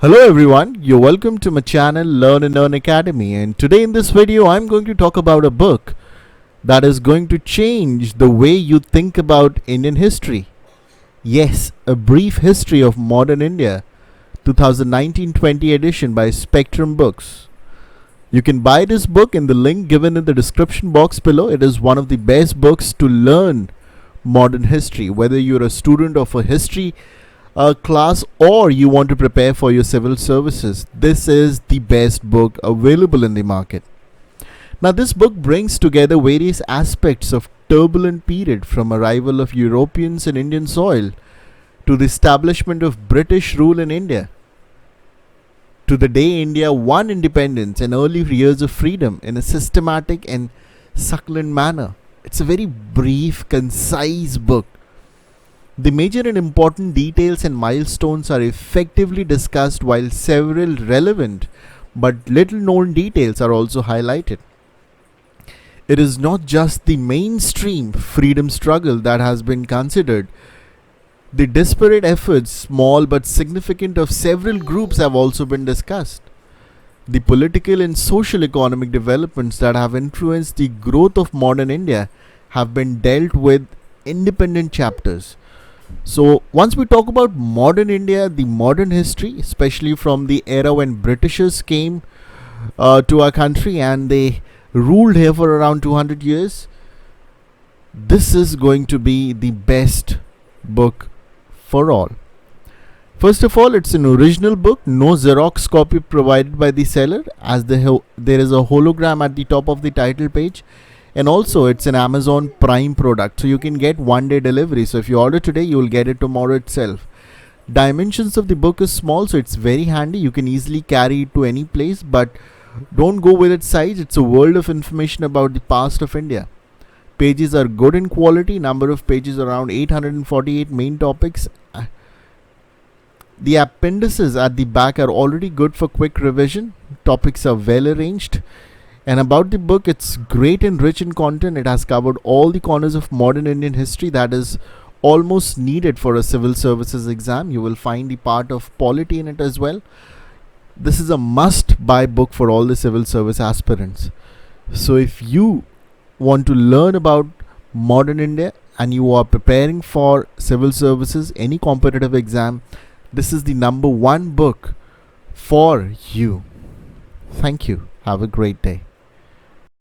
Hello everyone, you're welcome to my channel Learn and Earn Academy, and today in this video I'm going to talk about a book that is going to change the way you think about Indian history. Yes, A Brief History of Modern India, 2019-20 edition by Spectrum Books. You can buy this book in the link given in the description box below. It is one of the best books to learn modern history, whether you're a student of a history class or you want to prepare for your civil services. This is the best book available in the market. Now this book brings together various aspects of turbulent period, from arrival of Europeans in Indian soil to the establishment of British rule in India, to the day India won independence and early years of freedom in a systematic and succulent manner. It's a very brief, concise book. The major and important details and milestones are effectively discussed, while several relevant but little known details are also highlighted. It is not just the mainstream freedom struggle that has been considered. The disparate efforts, small but significant, of several groups have also been discussed. The political and social economic developments that have influenced the growth of modern India have been dealt with independent chapters. So once we talk about modern India, the modern history, especially from the era when Britishers came to our country and they ruled here for around 200 years, this is going to be the best book for all. First of all, it's an original book, no Xerox copy provided by the seller, as there is a hologram at the top of the title page. And also it's an Amazon Prime product, so you can get one-day delivery. So if you order today, you will get it tomorrow itself. Dimensions of the book is small, so it's very handy. You can easily carry it to any place, but don't go with its size. It's a world of information about the past of India. Pages are good in quality. Number of pages around 848 main topics. The appendices at the back are already good for quick revision. Topics are well arranged. And about the book, it's great and rich in content. It has covered all the corners of modern Indian history that is almost needed for a civil services exam. You will find the part of polity in it as well. This is a must-buy book for all the civil service aspirants. So if you want to learn about modern India and you are preparing for civil services, any competitive exam, this is the number one book for you. Thank you. Have a great day.